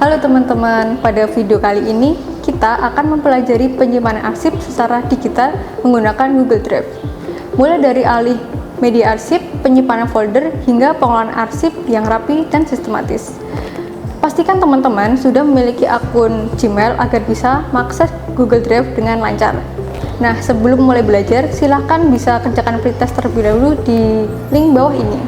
Halo teman-teman, pada video kali ini kita akan mempelajari penyimpanan arsip secara digital menggunakan Google Drive. Mulai dari alih media arsip, penyimpanan folder, hingga pengelolaan arsip yang rapi dan sistematis. Pastikan teman-teman sudah memiliki akun Gmail agar bisa mengakses Google Drive dengan lancar. Nah, sebelum mulai belajar, silahkan bisa kerjakan pretest terlebih dahulu di link bawah ini.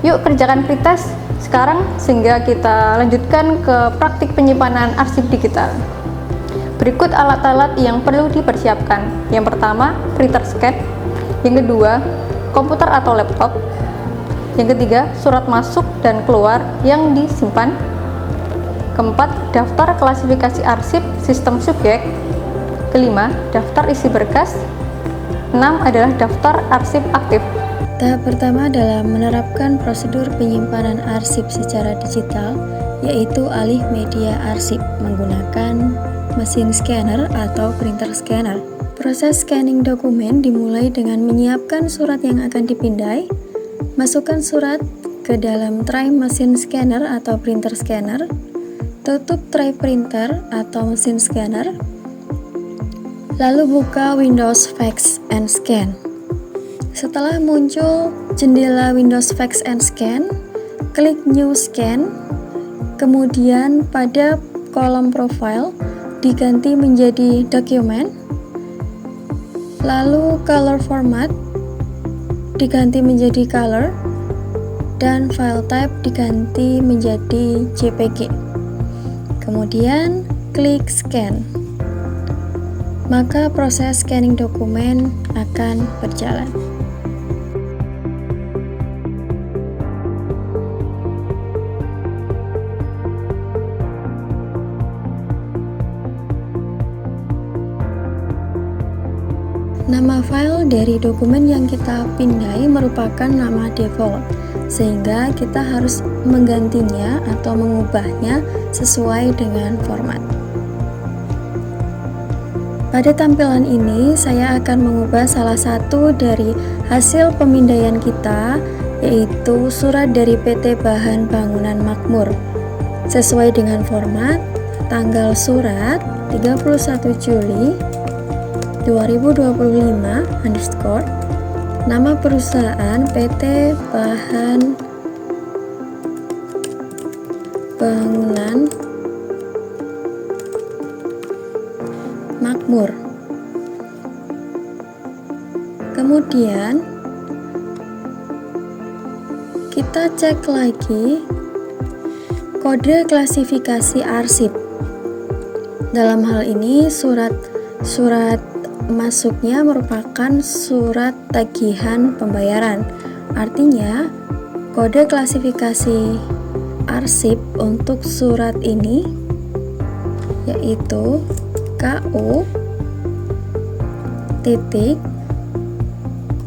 Yuk kerjakan pretest sekarang sehingga kita lanjutkan ke praktik penyimpanan arsip digital. Berikut alat-alat yang perlu dipersiapkan. Yang pertama, printer scan. Yang kedua, komputer atau laptop. Yang ketiga, surat masuk dan keluar yang disimpan. Keempat, daftar klasifikasi arsip sistem subjek. Kelima, daftar isi berkas. 6 adalah daftar arsip aktif. Tahap pertama adalah menerapkan prosedur penyimpanan arsip secara digital, yaitu alih media arsip menggunakan mesin scanner atau printer scanner. Proses scanning dokumen dimulai dengan menyiapkan surat yang akan dipindai, masukkan surat ke dalam tray mesin scanner atau printer scanner, tutup tray printer atau mesin scanner, lalu buka Windows Fax and Scan. Setelah muncul jendela Windows Fax and Scan, klik New Scan, kemudian pada kolom profile diganti menjadi Document, lalu Color Format diganti menjadi Color, dan File Type diganti menjadi JPG. Kemudian klik Scan, maka proses scanning dokumen akan berjalan. Nama file dari dokumen yang kita pindai merupakan nama default, sehingga kita harus menggantinya atau mengubahnya sesuai dengan format. Pada tampilan ini, saya akan mengubah salah satu dari hasil pemindaian kita, yaitu surat dari PT Bahan Bangunan Makmur. Sesuai dengan format, tanggal surat 31 Juli 2025 _ nama perusahaan PT Bahan Bangunan Makmur. Kemudian kita cek lagi kode klasifikasi arsip. Dalam hal ini surat masuknya merupakan surat tagihan pembayaran. Artinya, kode klasifikasi arsip untuk surat ini yaitu KU titik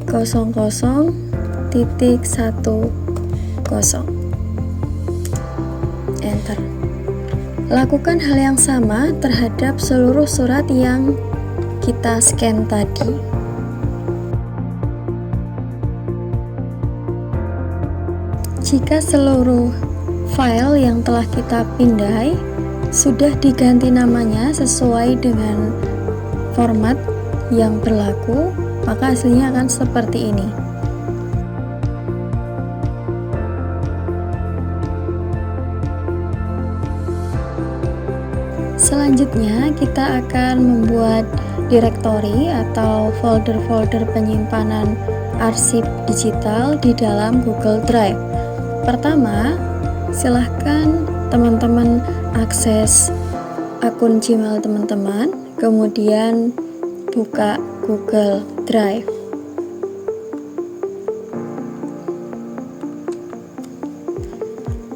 00 titik 10. Enter. Lakukan hal yang sama terhadap seluruh surat yang kita scan tadi. Jika seluruh file yang telah kita pindai sudah diganti namanya sesuai dengan format yang berlaku, maka hasilnya akan seperti ini. Selanjutnya kita akan membuat direktori atau folder-folder penyimpanan arsip digital di dalam Google Drive. Pertama, silahkan teman-teman akses akun Gmail teman-teman, kemudian buka Google Drive.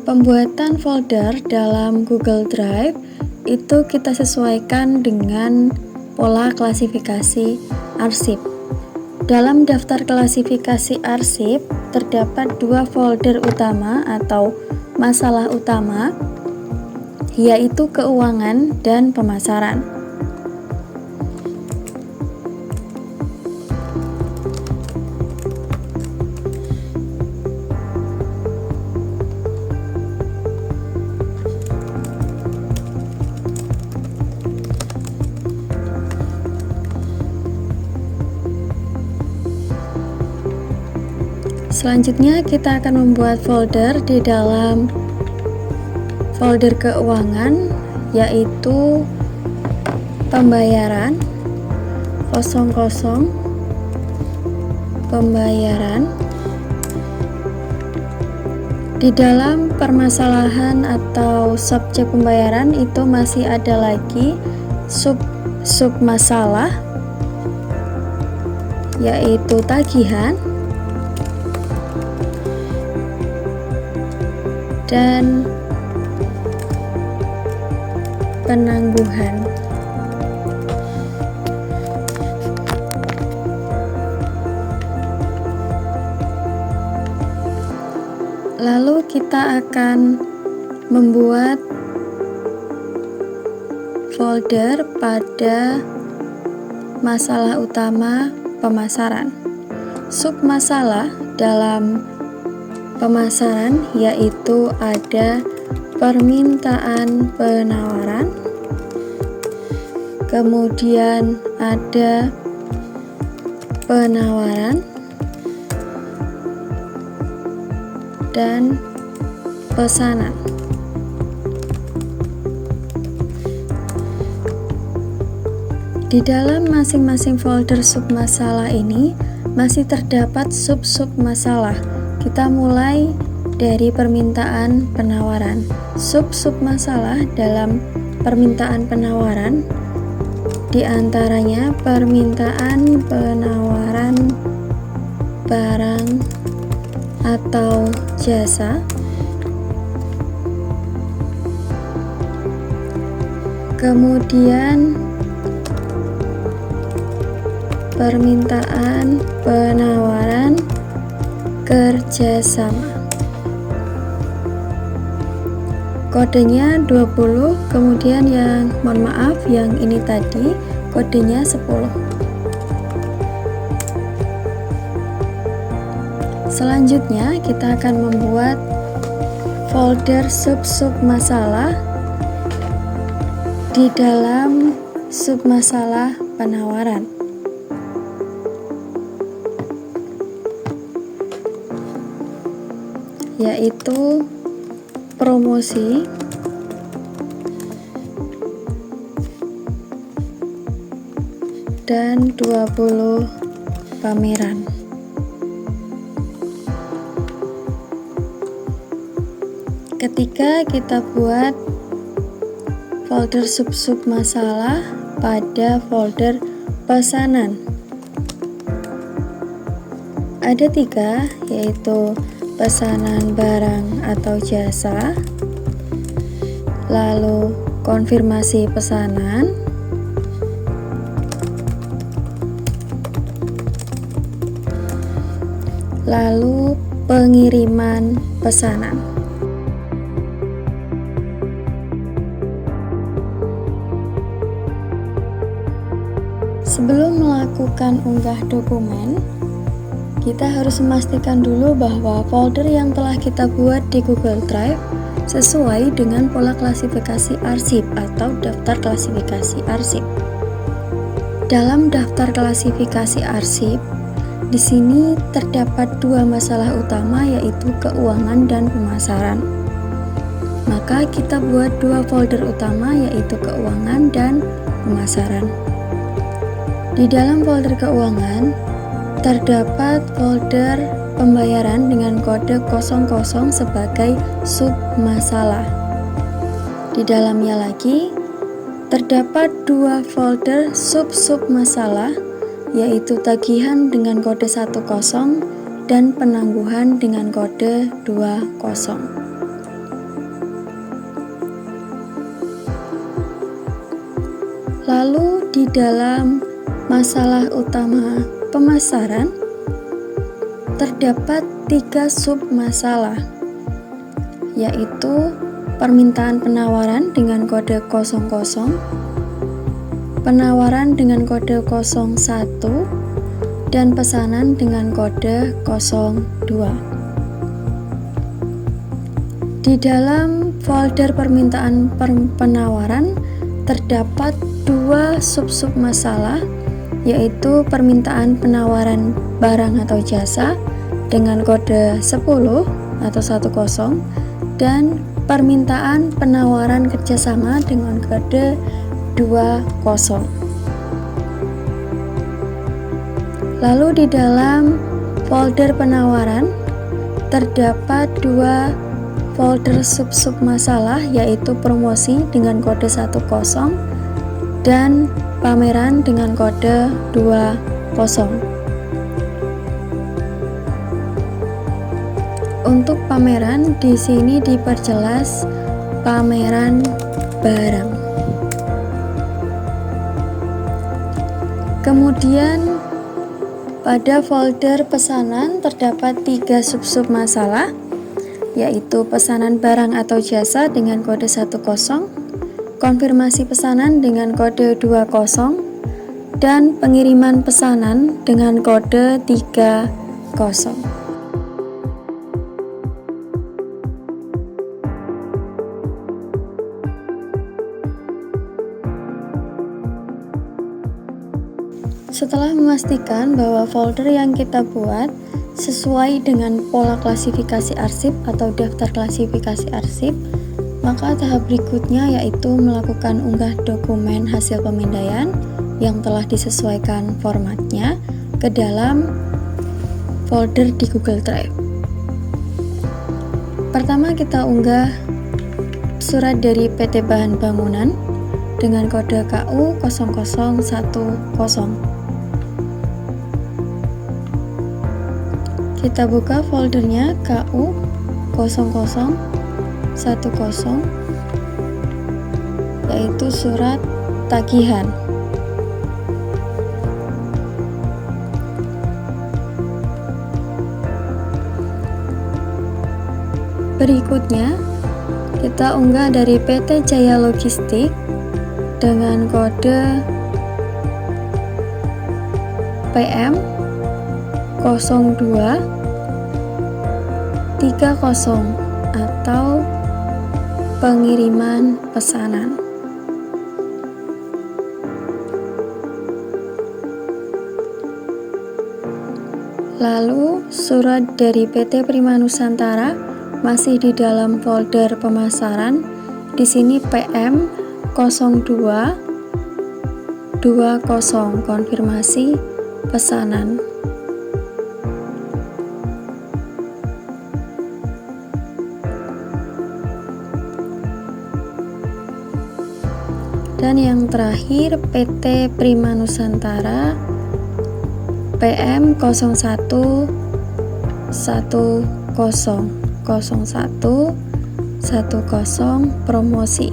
Pembuatan folder dalam Google Drive itu kita sesuaikan dengan pola klasifikasi arsip. Dalam daftar klasifikasi arsip terdapat dua folder utama atau masalah utama, yaitu keuangan dan pemasaran. Selanjutnya kita akan membuat folder di dalam folder keuangan, yaitu pembayaran 00 pembayaran. Di dalam permasalahan atau subjek pembayaran itu masih ada lagi sub masalah, yaitu tagihan dan penangguhan. Lalu kita akan membuat folder pada masalah utama pemasaran. Sub masalah dalam pemasaran yaitu ada permintaan penawaran, kemudian ada penawaran, dan pesanan. Di dalam masing-masing folder submasalah ini masih terdapat sub-sub masalah. Kita mulai dari permintaan penawaran. Sub-sub masalah dalam permintaan penawaran di antaranya permintaan penawaran barang atau jasa, kemudian permintaan penawaran kerjasama. Kodenya 20, kemudian yang yang ini tadi kodenya 10. Selanjutnya kita akan membuat folder sub-sub masalah di dalam sub masalah penawaran, yaitu promosi, dan 20 pameran. Ketika kita buat folder sub-sub masalah pada folder pesanan, ada 3, yaitu pesanan barang atau jasa, lalu konfirmasi pesanan, lalu pengiriman pesanan. Sebelum melakukan unggah dokumen, kita harus memastikan dulu bahwa folder yang telah kita buat di Google Drive sesuai dengan pola klasifikasi arsip atau daftar klasifikasi arsip. Dalam daftar klasifikasi arsip, di sini terdapat 2 masalah utama, yaitu keuangan dan pemasaran. Maka kita buat 2 folder utama, yaitu keuangan dan pemasaran. Di dalam folder keuangan terdapat folder pembayaran dengan kode 00 sebagai sub masalah. Di dalamnya lagi terdapat 2 folder sub-sub masalah, yaitu tagihan dengan kode 10 dan penangguhan dengan kode 20. Lalu di dalam masalah utama pemasaran terdapat 3 sub masalah, yaitu permintaan penawaran dengan kode 00, penawaran dengan kode 01, dan pesanan dengan kode 02. Di dalam folder permintaan penawaran terdapat 2 sub-sub masalah, yaitu permintaan penawaran barang atau jasa dengan kode 10 atau 10 dan permintaan penawaran kerjasama dengan kode 20. Lalu di dalam folder penawaran terdapat 2 folder sub-sub masalah, yaitu promosi dengan kode 10 dan pameran dengan kode 20. Untuk pameran di sini diperjelas pameran barang. Kemudian pada folder pesanan terdapat 3 sub-sub masalah, yaitu pesanan barang atau jasa dengan kode 10, konfirmasi pesanan dengan kode 20, dan pengiriman pesanan dengan kode 30. Setelah memastikan bahwa folder yang kita buat sesuai dengan pola klasifikasi arsip atau daftar klasifikasi arsip, maka tahap berikutnya yaitu melakukan unggah dokumen hasil pemindaian yang telah disesuaikan formatnya ke dalam folder di Google Drive. Pertama, kita unggah surat dari PT Bahan Bangunan dengan kode KU 0010. Kita buka foldernya KU 0010, yaitu surat tagihan. Berikutnya, kita unggah dari PT Jaya Logistik dengan kode PM 0230 atau pengiriman pesanan. Lalu surat dari PT Prima Nusantara masih di dalam folder pemasaran. Di sini PM 0220 konfirmasi pesanan. Dan yang terakhir PT Prima Nusantara PM 0110 promosi.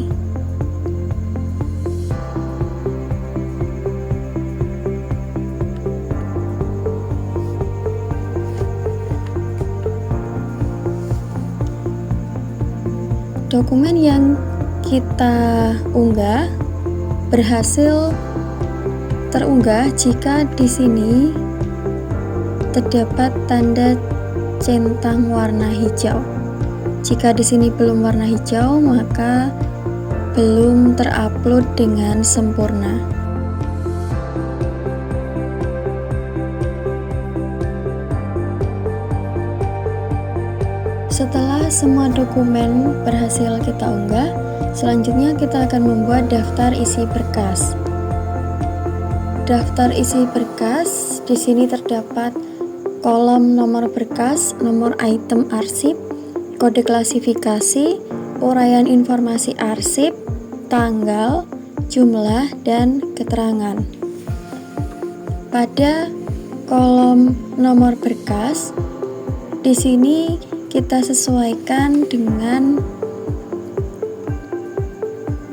Dokumen yang kita unggah berhasil terunggah jika di sini terdapat tanda centang warna hijau. Jika di sini belum warna hijau, maka belum terupload dengan sempurna. Setelah semua dokumen berhasil kita unggah, selanjutnya kita akan membuat daftar isi berkas. Daftar isi berkas di sini terdapat kolom nomor berkas, nomor item arsip, kode klasifikasi, uraian informasi arsip, tanggal, jumlah, dan keterangan. Pada kolom nomor berkas, di sini kita sesuaikan dengan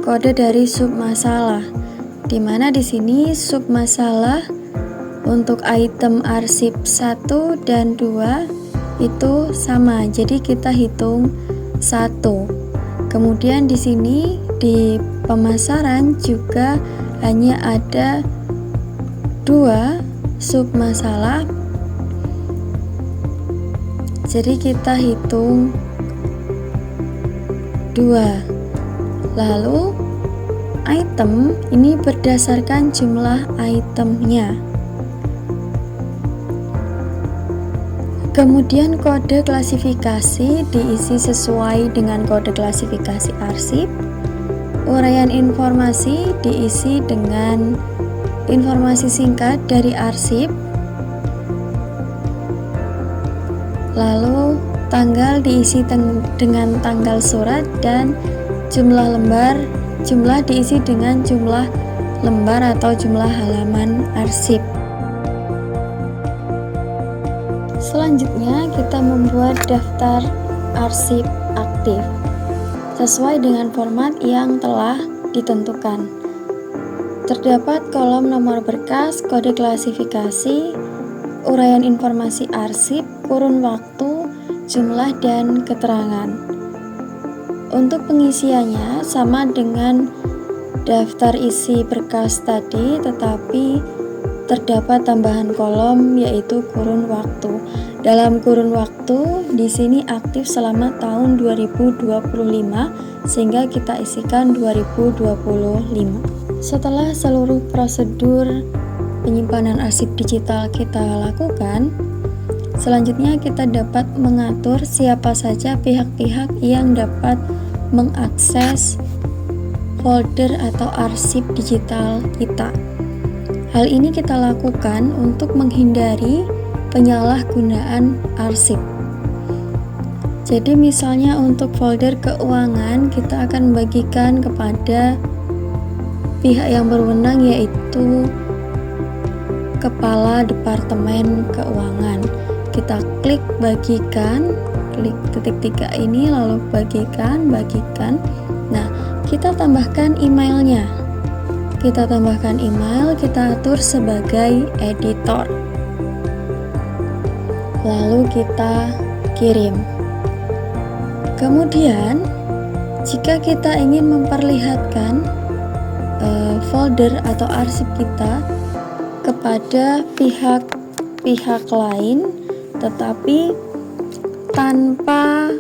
kode dari sub masalah, di mana di sini sub masalah untuk item arsip 1 dan 2 itu sama, jadi kita hitung 1. Kemudian di sini di pemasaran juga hanya ada 2 sub masalah, jadi kita hitung 2. Lalu item ini berdasarkan jumlah itemnya. Kemudian kode klasifikasi diisi sesuai dengan kode klasifikasi arsip. Uraian informasi diisi dengan informasi singkat dari arsip. Lalu tanggal diisi dengan tanggal surat dan jumlah lembar. Jumlah diisi dengan jumlah lembar atau jumlah halaman arsip. Selanjutnya kita membuat daftar arsip aktif sesuai dengan format yang telah ditentukan. Terdapat kolom nomor berkas, kode klasifikasi, uraian informasi arsip, kurun waktu, jumlah, dan keterangan. Untuk pengisiannya sama dengan daftar isi berkas tadi, tetapi terdapat tambahan kolom yaitu kurun waktu. Dalam kurun waktu di sini aktif selama tahun 2025 sehingga kita isikan 2025. Setelah seluruh prosedur penyimpanan arsip digital kita lakukan, selanjutnya kita dapat mengatur siapa saja pihak-pihak yang dapat mengakses folder atau arsip digital kita. Hal ini kita lakukan untuk menghindari penyalahgunaan arsip. Jadi misalnya untuk folder keuangan kita akan membagikan kepada pihak yang berwenang yaitu Kepala Departemen Keuangan. Kita klik bagikan, klik titik 3 ini lalu bagikan. Nah, kita tambahkan emailnya. Kita tambahkan email, kita atur sebagai editor. Lalu kita kirim. Kemudian, jika kita ingin memperlihatkan folder atau arsip kita kepada pihak lain, tetapi tanpa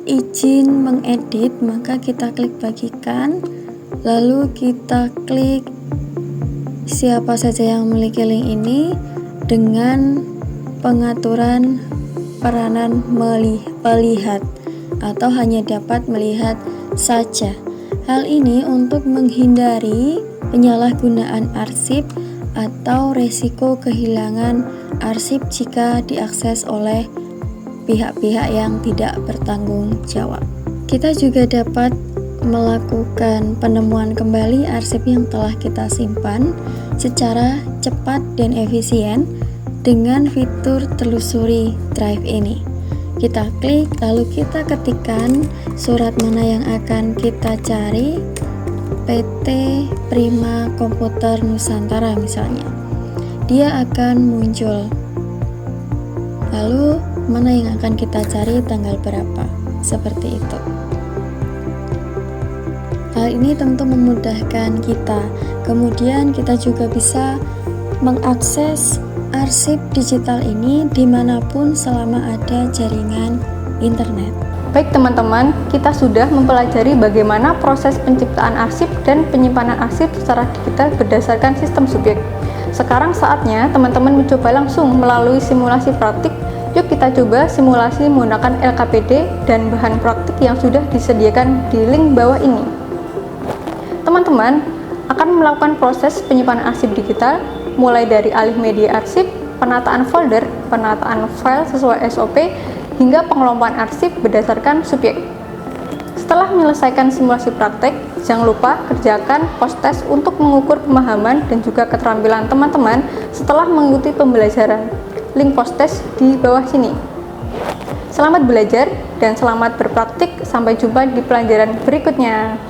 izin mengedit, maka kita klik bagikan. Lalu kita klik siapa saja yang memiliki link ini dengan pengaturan peranan melihat atau hanya dapat melihat saja. Hal ini untuk menghindari penyalahgunaan arsip atau resiko kehilangan arsip jika diakses oleh pihak-pihak yang tidak bertanggung jawab. Kita juga dapat melakukan penemuan kembali arsip yang telah kita simpan secara cepat dan efisien dengan fitur telusuri drive ini. Kita klik lalu kita ketikkan surat mana yang akan kita cari, PT Prima Komputer Nusantara misalnya. Dia akan muncul. Lalu mana yang akan kita cari, tanggal berapa, seperti itu. Hal ini tentu memudahkan kita. Kemudian kita juga bisa mengakses arsip digital ini dimanapun selama ada jaringan internet. Baik teman-teman, kita sudah mempelajari bagaimana proses penciptaan arsip dan penyimpanan arsip secara digital berdasarkan sistem subjek. Sekarang saatnya teman-teman mencoba langsung melalui simulasi praktik. Yuk kita coba simulasi menggunakan LKPD dan bahan praktik yang sudah disediakan di link bawah ini. Teman-teman akan melakukan proses penyimpanan arsip digital mulai dari alih media arsip, penataan folder, penataan file sesuai SOP, hingga pengelompokan arsip berdasarkan subjek. Setelah menyelesaikan simulasi praktek, jangan lupa kerjakan post-test untuk mengukur pemahaman dan juga keterampilan teman-teman setelah mengikuti pembelajaran. Link post-test di bawah sini. Selamat belajar dan selamat berpraktik. Sampai jumpa di pelajaran berikutnya.